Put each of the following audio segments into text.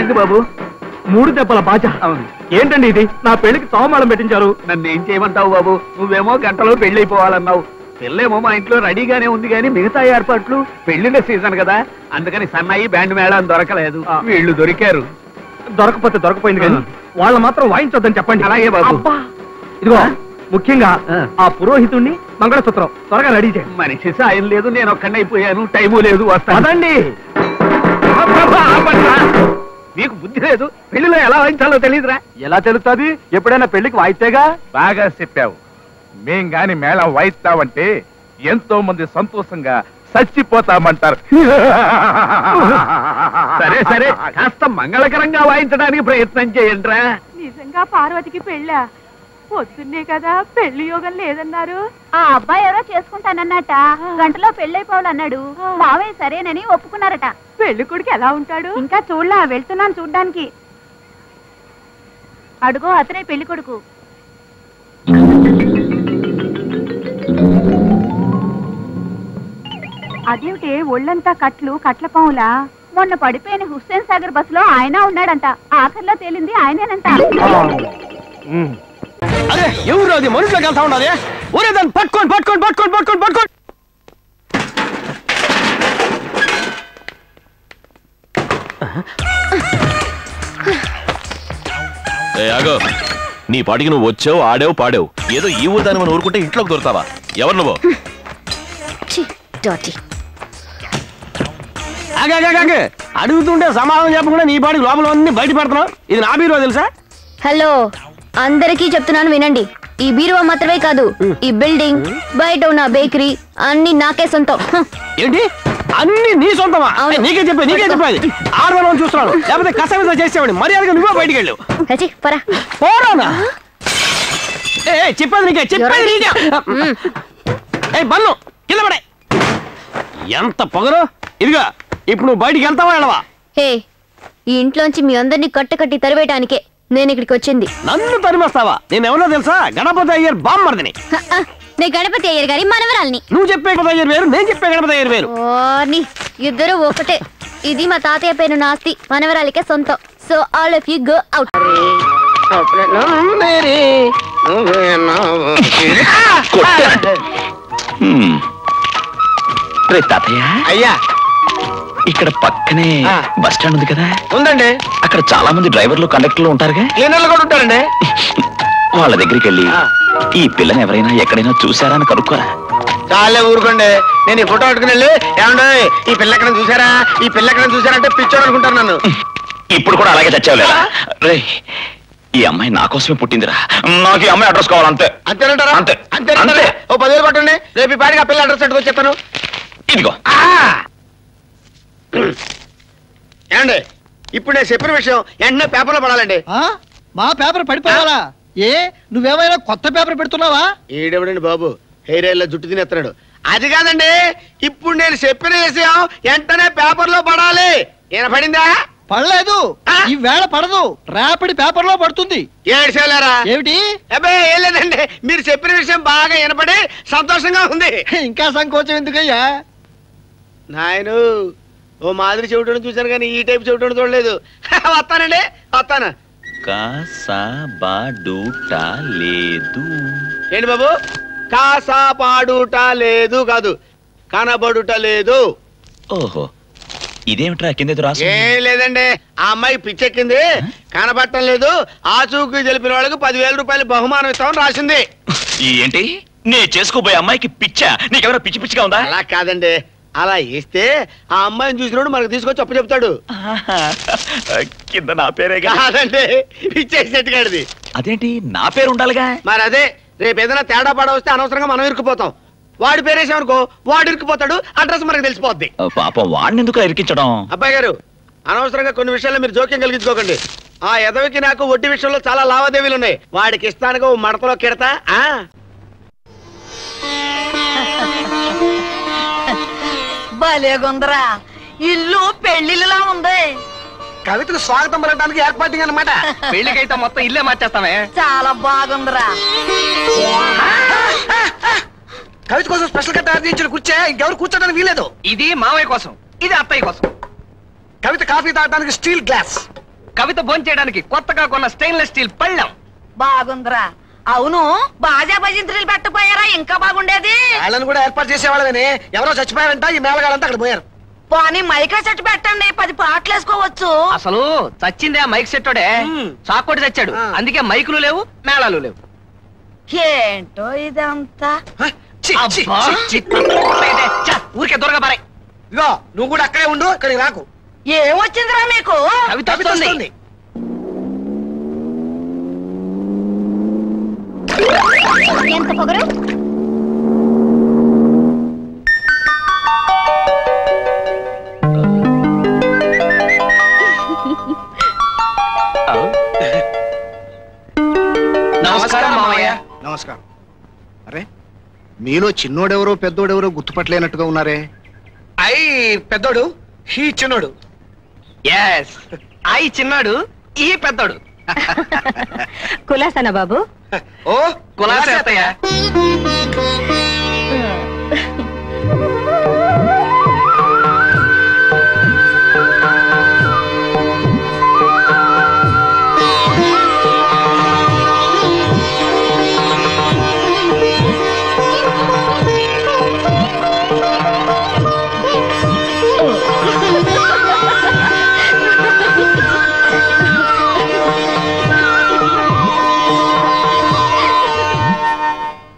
ఏంటి బాబు 3 దెబ్బల బాజా? ఏంటండి ఇది? నా పెళ్లికి తోమాళం పెట్టించారు. నన్ను ఏం చేయమంటావు బాబు? నువ్వేమో గంటలో పెళ్లి అయిపోవాలన్నావు. పెళ్ళేమో మా ఇంట్లో రెడీగానే ఉంది కానీ మిగతా ఏర్పాట్లు పెళ్లిళ్ళ సీజన్ కదా, అందుకని సన్నాయి బ్యాండ్ మేళం దొరకలేదు. వీళ్ళు దొరికారు. దొరకపోతే దొరకపోయింది కానీ వాళ్ళు మాత్రం వాయించొద్దని చెప్పండి. అలాగే బాబు. ఇదిగో ముఖ్యంగా ఆ పురోహితుడిని మంగళసూత్రం త్వరగా రెడీ చేయండి. మనిషి సాయం లేదు, నేను ఒక్కడే అయిపోయాను, టైము లేదు, వస్తానండి. నీకు బుద్ధి లేదు, పెళ్లిలో ఎలా వాయించాలో తెలియదురా? ఎలా తెలుస్తుంది? ఎప్పుడైనా పెళ్లికి వాయిస్తేగా. బాగా చెప్పావు. మేం గాని మేళం వాయిస్తామంటే ఎంతో మంది సంతోషంగా చచ్చిపోతామంటారు. సరే సరే, కాస్త మంగళకరంగా వాయించడానికి ప్రయత్నం చేయండిరా. నిజంగా పార్వతికి పెళ్ళా? పొద్దున్నే కదా పెళ్లి యోగం లేదన్నారు. ఆ అబ్బాయి ఎవరో చేసుకుంటానన్నట, గంటలో పెళ్ళైపోవాలన్నాడు. మావయ్య సరేనని ఒప్పుకున్నారట. పెళ్లి కొడుకు ఎలా ఉంటాడు? ఇంకా చూడలా, వెళ్తున్నాను చూడ్డానికి. అడుగో అతనే పెళ్లి కొడుకు. అదేమిటి ఒళ్ళంతా కట్లు కట్ల పాములా? మొన్న పడిపోయిన హుస్సేన్ సాగర్ బస్సులో ఆయన ఉన్నాడంట. ఆఖరిలో తేలింది ఆయనేనంట. అరే ఎవరు అది? మనుషులకు వెళ్తా ఉండాలి. ఒరే దాన్ని పట్టుకోండి పట్టుకోండి పట్టుకోండి పట్టుకోండి పట్టుకోండి. నీ పాటికి నువ్వు వచ్చావు, ఆడావు, పాడావు. ఏదో ఈ ఊరు దాన్ని మనం ఊరుకుంటే ఇంట్లోకి దొరుకుతావా? ఎవరు నువ్వు? అడుగుతుంటే సమాధానం చెప్పకుండా నీ పాటికి లోపల అన్ని బయట పెడుతున్నావు. ఇది నా బీరువా తెలుసా? హలో, అందరికీ చెప్తున్నాను వినండి. ఈ బీరువా మాత్రమే కాదు, ఈ బిల్డింగ్, బయట ఉన్న బేకరీ అన్ని నాకే సొంతం. ఏంటి? అన్ని నీ సొంతమా? నీకే చెప్పేది నీకే చెప్పేది. ఆడవాళ్ళని చూస్తున్నాను, లేకపోతే కసవిస చేసేవాడి. మర్యాదగా నువ్వే బయటికి వెళ్ళు. పోరానా? చెప్పేది నీకే, చెప్పేది నీకే. బన్ను కింద పడే. ఎంత పొగరు! ఇదిగా ఇప్పుడు నువ్వు బయటికి వెళ్తావా వెళ్ళవా? హే, ఈ ఇంట్లోంచి మీ అందరినీ కట్టకట్టి తరివేయటానికే నేను ఇక్కడికి వచ్చింది. నన్ను తరిమేస్తావా? నేను ఎవరో తెలుసా? గణపతి అయ్యర్ బామ్మర్దిని. నేను గణపతి అయ్యర్ గారి మనవరాల్ని. నువ్వు చెప్పే గణపతి అయ్యర్ వేరు, నేను చెప్పే గణపతి అయ్యర్ వేరు. ఇద్దరు ఒకటే. ఇది మా తాతయ్య పేరు నాస్తి, మనవరాలికే సొంతం. So all of you go out. అయ్యా, ఇక్కడ పక్కనే బస్ స్టాండ్ ఉంది కదా? ఉందండి. అక్కడ చాలా మంది డ్రైవర్లు కండక్టర్లు ఉంటారుగా? క్లీనర్లు కూడా ఉంటారండి. వాళ్ళ దగ్గరికి వెళ్ళి ఈ పిల్లని ఎవరైనా ఎక్కడైనా చూసారా అని కనుక్కోరా. చాలే ఊరుకోండి. నేను ఈ ఫోటో పట్టుకుని వెళ్ళి ఏమండో ఈ పిల్ల ఎక్కడ చూసారా, ఈ పిల్ల ఎక్కడ చూసారంటే పిచ్చోడు అనుకుంటారు నన్ను. ఇప్పుడు కూడా అలాగే చచ్చావులేరా? రే, ఈ అమ్మాయి నా కోసమే పుట్టిందిరా. నాకు ఈ అమ్మాయి అడ్రస్ కావాలంతే. అంతేనంటారా? అంతే అంతే. ఓ 10,000 పట్టండి, రేపు ఈ పాటికి ఆ పిల్ల అడ్రస్ పెట్టుకొని చెప్తాను. ఇదిగో. ఏమండి, ఇప్పుడు నేను చెప్పిన విషయం వెంటనే పేపర్లో పడాలండి. మా పేపర్ పడిపోవాలా? ఏ నువ్వేమైనా కొత్త పేపర్ పెడుతున్నావా? ఈడెవడండి బాబు, హెయిర్ ఆయిల్ జుట్టు తినేస్తున్నాడు. అది కాదండి, ఇప్పుడు నేను చెప్పిన విషయం వెంటనే పేపర్లో పడాలి. ఈయన పడిందా? పడలేదు. ఈ వేళ పడదు, రేపటి పేపర్ లో పడుతుంది. ఏడ్చేలేరా? ఏమిటి? అబ్బాయి ఏం లేదండి, మీరు చెప్పిన విషయం బాగా వినపడి సంతోషంగా ఉంది. ఇంకా సంకోచం ఎందుకయ్యా? నాయను ఓ మాదిరి చెవిటోని చూశాను కానీ ఈ టైప్ చెవిటోని చూడలేదు. వస్తానండి, వస్తాను. లేదు. ఏంటి బాబు? కాసా పాడుట లేదు కాదు, కనబడుట లేదు. ఓహో, ఇదేమిట్రా కింద రాసు? ఏం లేదండి, ఆ అమ్మాయికి పిచ్చెక్కింది, కనబడటం లేదు. ఆ చూకు తెలిపిన వాళ్ళకి 10,000 రూపాయలు బహుమానం ఇస్తామని రాసింది. ఏంటి? నే చేసుకోబోయే అమ్మాయికి పిచ్చా? నీకెవరో పిచ్చి పిచ్చిగా ఉందా? అలా కాదండి, అలా ఇస్తే ఆ అమ్మాయిని చూసినోడు మనకు తీసుకొచ్చి అప్పు చెప్తాడు. కింద నా పేరే కాదండి, పిచ్చేసేట్టుగాడిది. అదేంటి నా పేరు ఉండాలిగా? మరి అదే, రేపు ఏదైనా తేడా పాడ వస్తే అనవసరంగా మనం ఇరుక్కుపోతాం. వాడి పేరేసామనుకో వాడు ఇరుక్కుపోతాడు, అడ్రస్ మనకు తెలిసిపోద్ది. పాపం వాడిని ఎందుకు ఇరికించడం? అబ్బాయి గారు, అనవసరంగా కొన్ని విషయాల్లో మీరు జోక్యం కలిగించుకోకండి. ఆ ఎదవికి నాకు వడ్డీ విషయంలో చాలా లావాదేవీలు ఉన్నాయి. వాడికి ఇస్తానుగా మడతలో కిడతా. భలేగుందరా, ఇల్లు పెళ్లిలా ఉంది. కవితకు స్వాగతం పలకడానికి ఏర్పాటు అన్నమాట. పెళ్లికైతే మొత్తం ఇల్లే మార్చేస్తామే. చాలా బాగుందిరా. కవిత కోసం స్పెషల్ గా తయారు చేయించిన కూర్చే ఇంకెవరు కూర్చోడానికి వీలేదు. ఇది మావయ్య కోసం, ఇది అత్తయ్య కోసం. కవిత కాఫీ తాగడానికి స్టీల్ గ్లాస్, కవిత భోంచేయడానికి కొత్తగా కొన్న స్టెయిన్లెస్ స్టీల్ పళ్ళెం. బాగుందిరా. అవును, బాజా భజంత్రులు పెట్టపోయారా? ఇంకా బాగుండేది. వాళ్ళని కూడా ఏర్పాటు చేసేవాళ్ళని. ఎవరో చచ్చిపోయారంట, ఈ మేళగాడంతా అక్కడ పోయారు. పోనీ మైకా సెట్ పెట్టండి, 10 పాటలు వేసుకోవచ్చు. అసలు చచ్చిందే ఆ మైక్ సెట్టోడే. చాకోటి చచ్చాడు, అందుకే మైకులు లేవు, మేళాలు లేవు. ఏంటో ఇదంతా. ఊరికే దొరక పారాయి. ఇగో నువ్వు కూడా అక్కడే ఉండు, ఇక్కడికి రాకు. ఏమొచ్చిందిరా మీకు? కవిత వస్తుంది. ఎంత పొగరు. నమస్కారం మామయ్య. నమస్కారం. అరే మీలో చిన్నోడెవరో పెద్దోడెవరో గుర్తుపట్టలేనట్టుగా ఉన్నారే. అయ్యి పెద్దోడు, ఈ చిన్నోడు. ఎస్, ఐ చిన్నాడు, ఈ పెద్దోడు. కులాసనా బాబు? ఓ కులాసేతయ్య.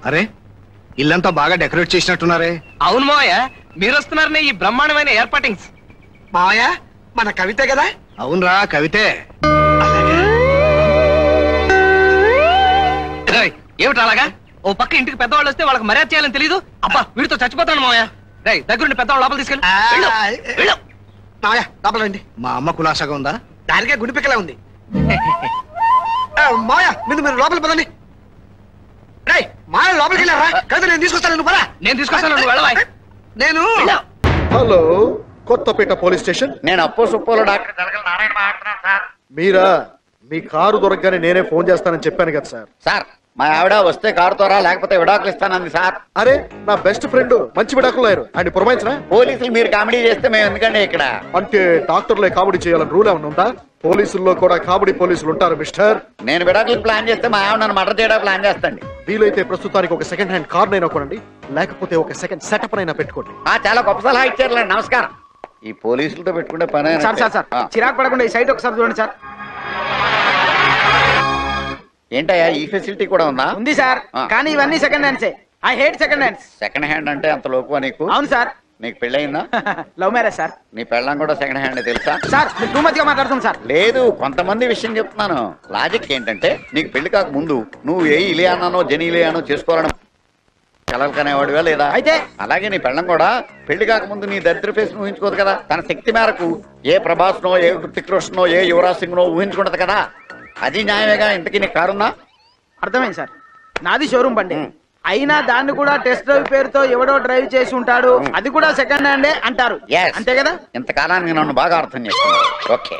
అరే ఇల్లంతా బాగా డెకరేట్ చేసినట్టున్నారే. అవును మావయ్య, మీరు వస్తున్నారనే ఈ బ్రహ్మాండమైన ఏర్పాటింగ్స్. మావయ్య మన కవితే కదా? అవునరా, కవితే. ఏమిటి అలాగా? ఓ పక్క ఇంటికి పెద్దవాళ్ళు వస్తే వాళ్ళకి మర్యాద చేయాలని తెలీదు. అబ్బా, వీడితో చచ్చిపోతాను మావయ్య. రై, దగ్గరుండి పెద్దవాళ్ళు లోపల తీసుకెళ్ళి. మావయ్య లోపల రండి. మా అమ్మ కులాసాగా ఉందా? దానికే గుడి పిక్కలా ఉంది. మావయ్య మీరు లోపల పదండి. రై మాయ లోపలికి వెళ్ళారా? కవిత నేను తీసుకొస్తాను, నువ్వు పరా. నేను తీసుకొస్తాను, నువ్వు వెళ్ళవా. నేను హలో, కొత్తపేట పోలీస్ స్టేషన్. నేను అప్పో సుప్పోలో డాక్టర్ జలగల నారాయణ మాట్లాడుతున్నాను సార్. మీరా? మీ కారు దొరకగానే నేనే ఫోన్ చేస్తానని చెప్పాను కదా సార్. సార్ మా ఆవిడ వస్తే కారుతో రా, లేకపోతే విడాకులు ఇస్తానంది సార్. అరే నా బెస్ట్ ఫ్రెండ్ మంచి విడాకులు అయ్యారు, ఆయన పురమాయించరా? పోలీసులు మీరు కామెడీ చేస్తే మేము ఎందుకండి ఇక్కడ? అంటే డాక్టర్లే కామెడీ చేయాలని రూల్ ఏమన్నా ఉందా? పోలీసుల్లో కూడా కామెడీ పోలీసులు ఉంటారు మిస్టర్. నేను విడాకులు ప్లాన్ చేస్తే మా ఆవిడ నన్ను మర్డర్ చేయడానికి ప్లాన్ చేస్తాండి. వీలైతే ప్రస్తుతానికి ఒక సెకండ్ హ్యాండ్ కార్ నైనా కొనండి, లేకపోతే ఒక సెకండ్ సెటప్ అయినా పెట్టుకోండి. చాలా గొప్ప సలహా ఇచ్చారులేండి, నమస్కారం. ఈ పోలీసులతో పెట్టుకుంటే పని చిరాకు పడకుండా ఈ సైట్ ఒకసారి చూడండి సార్. ఏంటయ్యా ఈ ఫెసిలిటీ కూడా ఉందా? ఉంది సార్, కానీ ఇవన్నీ సెకండ్ హ్యాండ్సే. I hate second hands. Second hand అంటే అంత లోకువా నీకు? అవును సార్. నీకు పెళ్ళయిందా? Love marriage sir. నీ పెళ్ళం కూడా సెకండ్ హ్యాండ్ తెలుసా సార్? మీరు టూ మచ్ గా మాట్లాడుతుంది సార్. లేదు, కొంతమంది విషయం చెప్తున్నాను. లాజిక్ ఏంటంటే నీకు పెళ్లి కాక ముందు నువ్వు ఏ ఇలియానానో జెనీలియానో చేసుకోవాలని కలలు కనేవాడివా లేదా? అయితే అలాగే నీ పెళ్ళం కూడా పెళ్లి కాకముందు నీ దరిద్ర ఫేస్ ఊహించుకోదు కదా. తన శక్తి మేరకు ఏ ప్రభాస్నో, ఏ హృతిక్ రోషనో, ఏ యువరాజ్ సింగ్ నో ఊహించుకుంటది కదా. అది న్యాయమేగా. ఇంతకీ నీకు కారుందా? అర్థమైంది సార్. నాది షోరూమ్ బండి, అయినా దాన్ని కూడా టెస్ట్ డ్రైవ్ పేరుతో ఎవడో డ్రైవ్ చేసి ఉంటాడు, అది కూడా సెకండ్ హ్యాండే అంటారు. అంతే కదా? ఇంతకాలానికి నన్ను బాగా అర్థం చేసుకున్నాను. ఓకే.